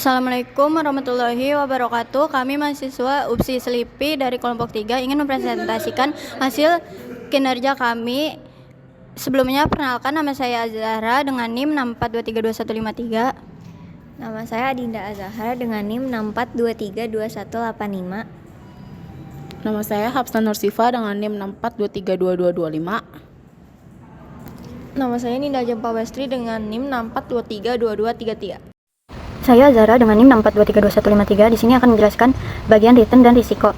Assalamualaikum warahmatullahi wabarakatuh. Kami mahasiswa UPSI Selipi dari kelompok 3 ingin mempresentasikan hasil kinerja kami. Sebelumnya perkenalkan, nama saya Azahra dengan NIM 642325153. Nama saya Adinda Azahra dengan NIM 642322185. Nama saya Hafsah Nursifa dengan NIM 642322225. Nama saya Ninda Jempa Westri dengan NIM 642322233. Saya Zara dengan NIM 642322153. Di sini akan menjelaskan bagian return dan risiko.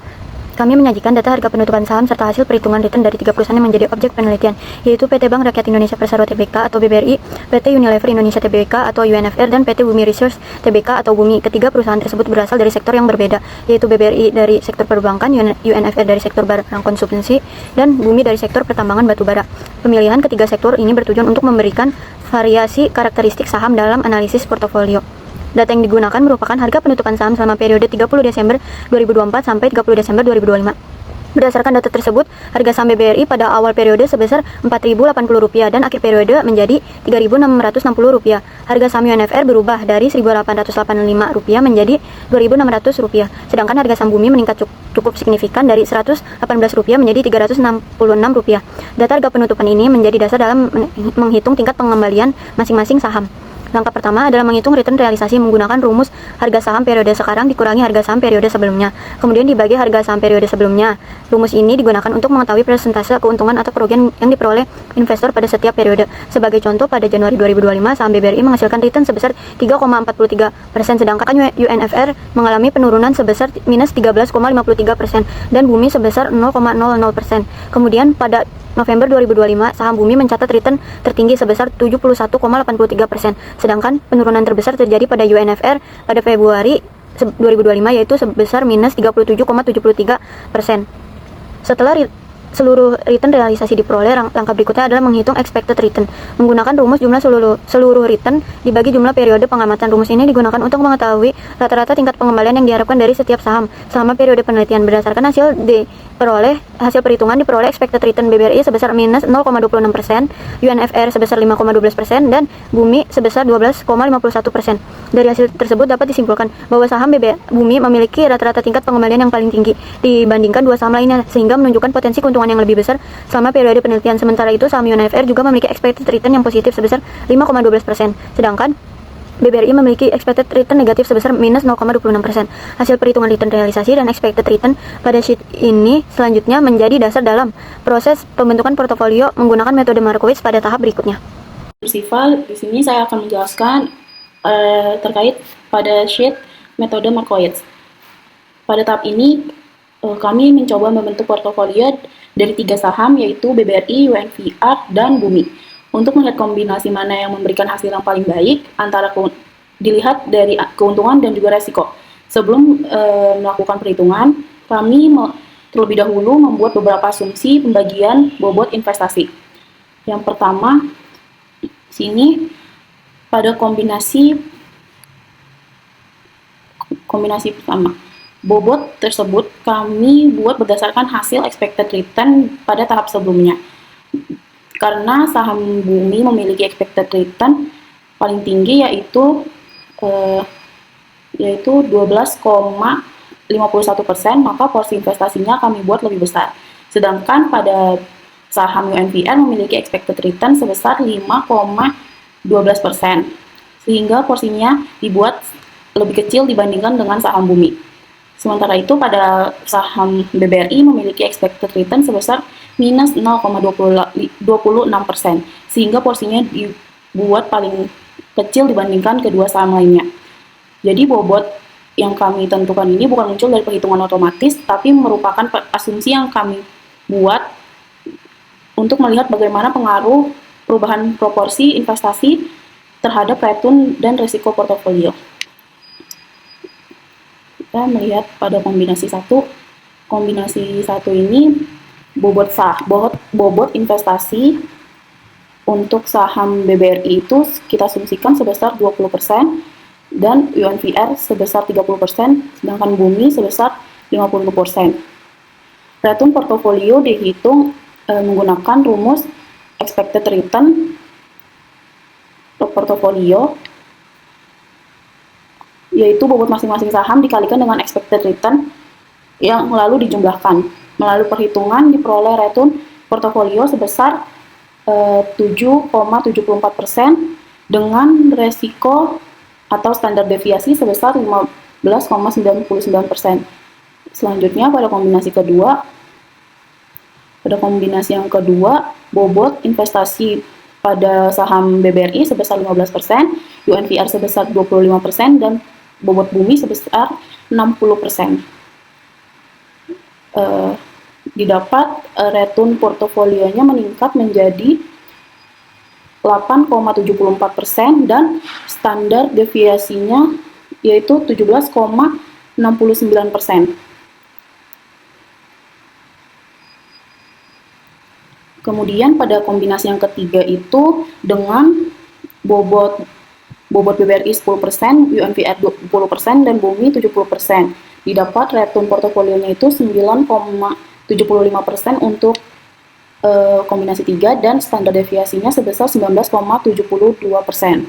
Kami menyajikan data harga penutupan saham serta hasil perhitungan return dari 3 perusahaan yang menjadi objek penelitian, yaitu PT Bank Rakyat Indonesia Persero Tbk atau BBRI, PT Unilever Indonesia Tbk atau UNFR, dan PT Bumi Resource Tbk atau Bumi. Ketiga perusahaan tersebut berasal dari sektor yang berbeda, yaitu BBRI dari sektor perbankan, UNFR dari sektor barang konsumsi, dan Bumi dari sektor pertambangan batubara. Pemilihan ketiga sektor ini bertujuan untuk memberikan variasi karakteristik saham dalam analisis portofolio. Data yang digunakan merupakan harga penutupan saham selama periode 30 Desember 2024 sampai 30 Desember 2025. Berdasarkan data tersebut, harga saham BBRI pada awal periode sebesar Rp4.080 dan akhir periode menjadi Rp3.660. Harga saham UNFR berubah dari Rp1.885 menjadi Rp2.600. Sedangkan harga saham Bumi meningkat cukup signifikan dari Rp118 menjadi Rp366. Data harga penutupan ini menjadi dasar dalam menghitung tingkat pengembalian masing-masing saham. Langkah pertama adalah menghitung return realisasi menggunakan rumus harga saham periode sekarang dikurangi harga saham periode sebelumnya, kemudian dibagi harga saham periode sebelumnya. Rumus ini digunakan untuk mengetahui persentase keuntungan atau kerugian yang diperoleh investor pada setiap periode. Sebagai contoh, pada Januari 2025, saham BBRI menghasilkan return sebesar 3,43%, sedangkan UNFR mengalami penurunan sebesar minus 13,53% dan Bumi sebesar 0,00%. Kemudian pada November 2025, saham Bumi mencatat return tertinggi sebesar 71,83%, sedangkan penurunan terbesar terjadi pada UNFR pada Februari 2025 yaitu sebesar minus 37,73%. Setelah seluruh return realisasi diperoleh, langkah berikutnya adalah menghitung expected return. Menggunakan rumus jumlah seluruh return dibagi jumlah periode pengamatan. Rumus ini digunakan untuk mengetahui rata-rata tingkat pengembalian yang diharapkan dari setiap saham selama periode penelitian. Berdasarkan hasil perhitungan diperoleh expected return BBRI sebesar minus 0,26%, UNFR sebesar 5,12%, dan Bumi sebesar 12,51%. Dari hasil tersebut dapat disimpulkan bahwa saham Bumi memiliki rata-rata tingkat pengembalian yang paling tinggi dibandingkan dua saham lainnya, sehingga menunjukkan potensi keuntungan yang lebih besar selama periode penelitian. Sementara itu, saham UNFR juga memiliki expected return yang positif sebesar 5,12%, sedangkan BBRI memiliki expected return negatif sebesar minus 0,26%. Hasil perhitungan return realisasi dan expected return pada sheet ini selanjutnya menjadi dasar dalam proses pembentukan portofolio menggunakan metode Markowitz pada tahap berikutnya. Di sini saya akan menjelaskan terkait pada sheet metode Markowitz. Pada tahap ini kami mencoba membentuk portofolio dari 3 saham, yaitu BBRI, UNVR, dan Bumi. Untuk melihat kombinasi mana yang memberikan hasil yang paling baik antara dilihat dari keuntungan dan juga resiko. Sebelum melakukan perhitungan, kami terlebih dahulu membuat beberapa asumsi pembagian bobot investasi. Yang pertama, sini pada kombinasi pertama, bobot tersebut kami buat berdasarkan hasil expected return pada tahap sebelumnya. Karena saham Bumi memiliki expected return paling tinggi yaitu 12,51%, maka porsi investasinya kami buat lebih besar. Sedangkan pada saham UNVR memiliki expected return sebesar 5,12%, sehingga porsinya dibuat lebih kecil dibandingkan dengan saham Bumi. Sementara itu, pada saham BBRI memiliki expected return sebesar minus 0,26%, sehingga porsinya dibuat paling kecil dibandingkan kedua saham lainnya. Jadi bobot yang kami tentukan ini bukan muncul dari perhitungan otomatis, tapi merupakan asumsi yang kami buat untuk melihat bagaimana pengaruh perubahan proporsi investasi terhadap return dan risiko portofolio. Kita melihat pada kombinasi satu ini bobot investasi untuk saham BBRI itu kita asumsikan sebesar 20%, dan UNVR sebesar 30%, sedangkan bumi sebesar 50%. Return portofolio dihitung menggunakan rumus expected return portofolio, yaitu bobot masing-masing saham dikalikan dengan expected return yang lalu dijumlahkan. Melalui perhitungan diperoleh return portofolio sebesar 7,74% dengan resiko atau standar deviasi sebesar 15,99%. Selanjutnya pada kombinasi yang kedua, bobot investasi pada saham BBRI sebesar 15%, UNVR sebesar 25%, dan bobot bumi sebesar 60%. Didapat return portofolionya meningkat menjadi 8,74% dan standar deviasinya yaitu 17,69%. Kemudian pada kombinasi yang ketiga itu dengan bobot BBRI 10%, UNVR 20%, dan bumi 70%. Didapat return portofolionya itu 9,75% untuk kombinasi 3 dan standar deviasinya sebesar 19,72%.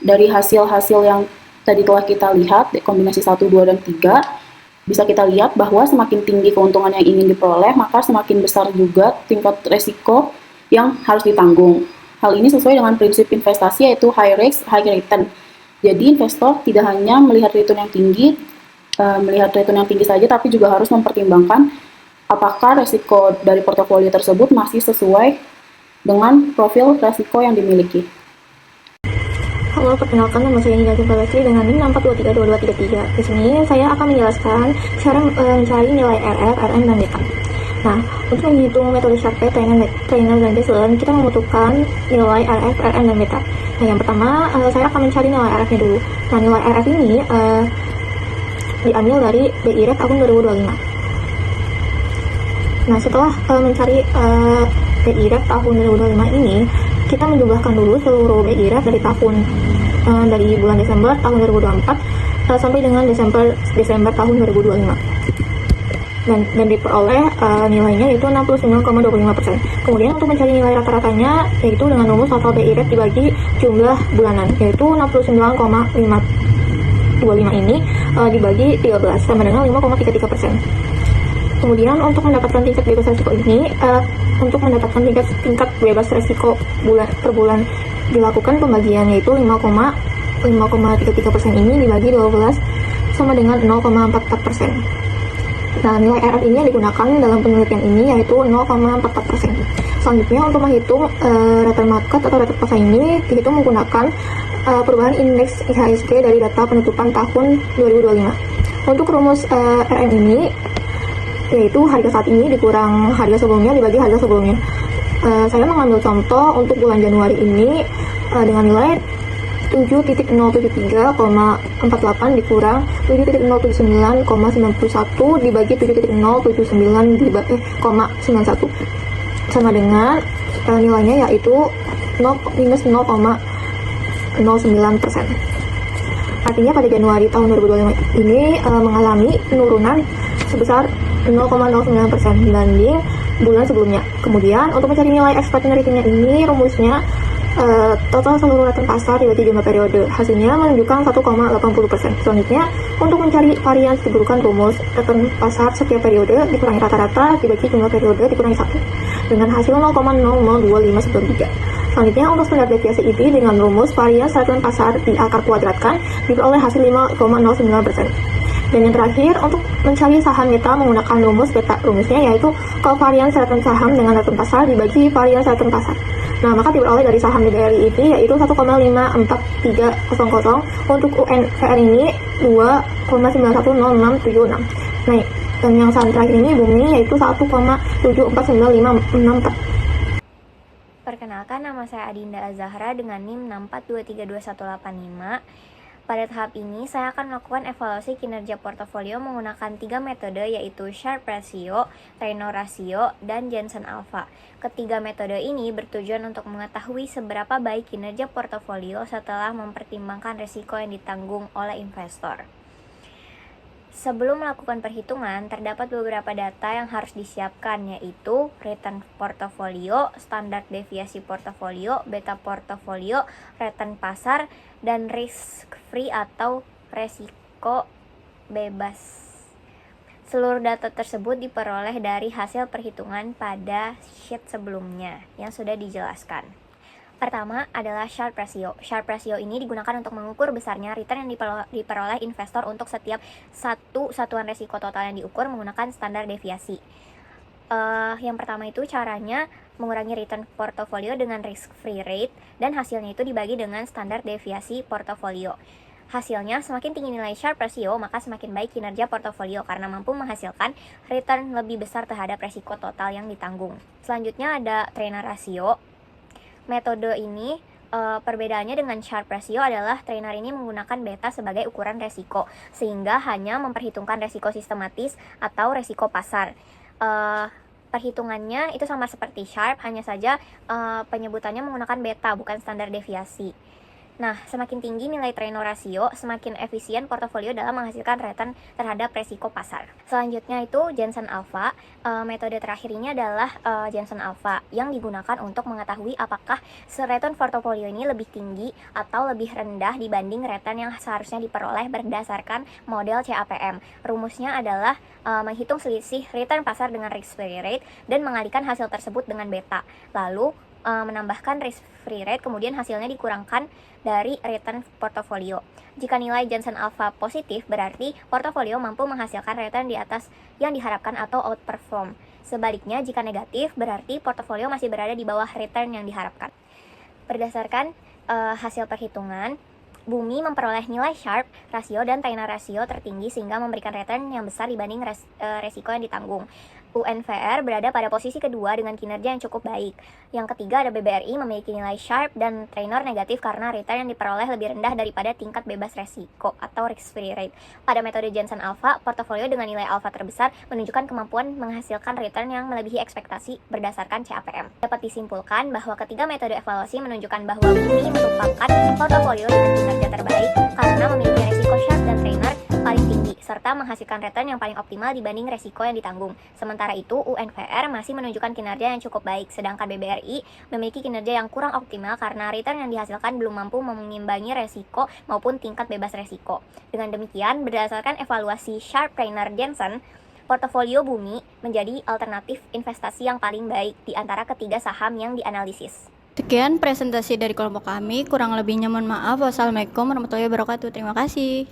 Dari hasil-hasil yang tadi telah kita lihat di kombinasi 1, 2, dan 3, bisa kita lihat bahwa semakin tinggi keuntungan yang ingin diperoleh, maka semakin besar juga tingkat resiko yang harus ditanggung. Hal ini sesuai dengan prinsip investasi yaitu high risk, high return. Jadi investor tidak hanya melihat return yang tinggi, saja, tapi juga harus mempertimbangkan apakah resiko dari portofolio tersebut masih sesuai dengan profil resiko yang dimiliki. Halo, perkenalkan nama saya Nina Jumbalastri dengan NIM 6432233. Di sini saya akan menjelaskan cara mencari nilai RF, RM, dan beta. Nah, untuk menghitung metode Sharpe, trainer, dan baseline, kita membutuhkan nilai RF, RM, dan beta. Nah, yang pertama, saya akan mencari nilai RF-nya dulu. Nah, nilai RF ini diambil dari BI Rate tahun 2025. Nah, setelah mencari BI Rate tahun 2025 ini, kita menjumlahkan dulu seluruh BI Rate dari dari bulan Desember tahun 2024 sampai dengan Desember tahun 2025. Dan diperoleh nilainya yaitu 69,25%. Kemudian untuk mencari nilai rata-ratanya yaitu dengan rumus total BI Rate dibagi jumlah bulanan, yaitu 69,25 ini dibagi 13 sama dengan 5,33%. Kemudian untuk mendapatkan tingkat bebas resiko ini, untuk mendapatkan tingkat bebas resiko per bulan dilakukan pembagian yaitu 5,33% ini dibagi 12 sama dengan 0,44%. Nah, nilai RF ini yang digunakan dalam penelitian ini yaitu 0,44%. Selanjutnya untuk menghitung return market atau return pasar ini dihitung menggunakan perubahan indeks IHSG dari data penutupan tahun 2025. Untuk rumus RM ini yaitu harga saat ini dikurang harga sebelumnya dibagi harga sebelumnya. Saya mengambil contoh untuk bulan Januari ini dengan nilai 7.073,48 dikurang 7.079,91 dibagi 7.079,91 sama dengan nilainya yaitu minus 0,09%. Artinya pada Januari tahun 2025 ini mengalami penurunan sebesar 0,09% dibanding bulan sebelumnya. Kemudian untuk mencari nilai expected return-nya ini rumusnya total seluruh return pasar dibagi jumlah periode. Hasilnya menunjukkan 1,80%. Selanjutnya untuk mencari varians diberikan rumus return pasar setiap periode dikurangi rata-rata dibagi jumlah periode dikurangi 1 dengan hasil 0,00253. Selanjutnya untuk standar deviasi ini dengan rumus varians return pasar di akar kuadratkan diperoleh hasil 5,09%. Dan yang terakhir, untuk mencari saham beta menggunakan rumus beta. Rumusnya yaitu covariance return saham dengan return pasar dibagi variance return pasar. Nah, maka diperoleh dari saham BBRI ini yaitu 1,54300. Untuk UNVR ini 2,910676. Nah, dan yang saham terakhir ini bumi yaitu 1,749564. Perkenalkan nama saya Adinda Azahra dengan NIM 642321185. Pada tahap ini, saya akan melakukan evaluasi kinerja portofolio menggunakan 3 metode, yaitu Sharpe Ratio, Treynor Ratio, dan Jensen Alpha. Ketiga metode ini bertujuan untuk mengetahui seberapa baik kinerja portofolio setelah mempertimbangkan risiko yang ditanggung oleh investor. Sebelum melakukan perhitungan, terdapat beberapa data yang harus disiapkan, yaitu return portofolio, standar deviasi portofolio, beta portofolio, return pasar, dan risk free atau resiko bebas. Seluruh data tersebut diperoleh dari hasil perhitungan pada sheet sebelumnya yang sudah dijelaskan. Pertama adalah Sharpe Ratio. Sharpe Ratio ini digunakan untuk mengukur besarnya return yang diperoleh investor untuk setiap satu satuan resiko total yang diukur menggunakan standar deviasi. Yang pertama itu caranya mengurangi return portofolio dengan risk free rate, dan hasilnya itu dibagi dengan standar deviasi portofolio. Hasilnya, semakin tinggi nilai Sharpe Ratio, maka semakin baik kinerja portofolio karena mampu menghasilkan return lebih besar terhadap resiko total yang ditanggung. Selanjutnya ada Treynor Ratio. Metode ini perbedaannya dengan Sharpe Ratio adalah Treynor ini menggunakan beta sebagai ukuran resiko, sehingga hanya memperhitungkan resiko sistematis atau resiko pasar. Perhitungannya itu sama seperti Sharpe, hanya saja penyebutannya menggunakan beta bukan standar deviasi. Nah, semakin tinggi nilai Treynor Ratio, semakin efisien portofolio dalam menghasilkan return terhadap resiko pasar. Selanjutnya itu Jensen Alpha. Metode terakhir ini adalah Jensen Alpha yang digunakan untuk mengetahui apakah return portofolio ini lebih tinggi atau lebih rendah dibanding return yang seharusnya diperoleh berdasarkan model CAPM. Rumusnya adalah menghitung selisih return pasar dengan risk free rate dan mengalihkan hasil tersebut dengan beta. Lalu menambahkan risk free rate, kemudian hasilnya dikurangkan dari return portofolio. Jika nilai Jensen Alpha positif, berarti portofolio mampu menghasilkan return di atas yang diharapkan atau outperform. Sebaliknya, jika negatif, berarti portofolio masih berada di bawah return yang diharapkan. Berdasarkan hasil perhitungan, Bumi memperoleh nilai Sharpe Ratio dan Treynor Ratio tertinggi sehingga memberikan return yang besar dibanding resiko yang ditanggung. UNVR berada pada posisi kedua dengan kinerja yang cukup baik. Yang ketiga ada BBRI memiliki nilai Sharpe dan Treynor negatif karena return yang diperoleh lebih rendah daripada tingkat bebas resiko atau risk free rate. Pada metode Jensen Alpha, portofolio dengan nilai alpha terbesar menunjukkan kemampuan menghasilkan return yang melebihi ekspektasi berdasarkan CAPM. Dapat disimpulkan bahwa ketiga metode evaluasi menunjukkan bahwa Bumi merupakan portofolio dengan kinerja terbaik karena memiliki resiko Sharpe dan Treynor paling tinggi serta menghasilkan return yang paling optimal dibanding resiko yang ditanggung. Sementara itu, UNVR masih menunjukkan kinerja yang cukup baik, sedangkan BBRI memiliki kinerja yang kurang optimal karena return yang dihasilkan belum mampu mengimbangi resiko maupun tingkat bebas resiko. Dengan demikian, berdasarkan evaluasi Sharpe, Treynor, Jensen, portofolio Bumi menjadi alternatif investasi yang paling baik di antara ketiga saham yang dianalisis. Sekian presentasi dari kelompok kami, kurang lebihnya mohon maaf. Wassalamualaikum warahmatullahi wabarakatuh. Terima kasih.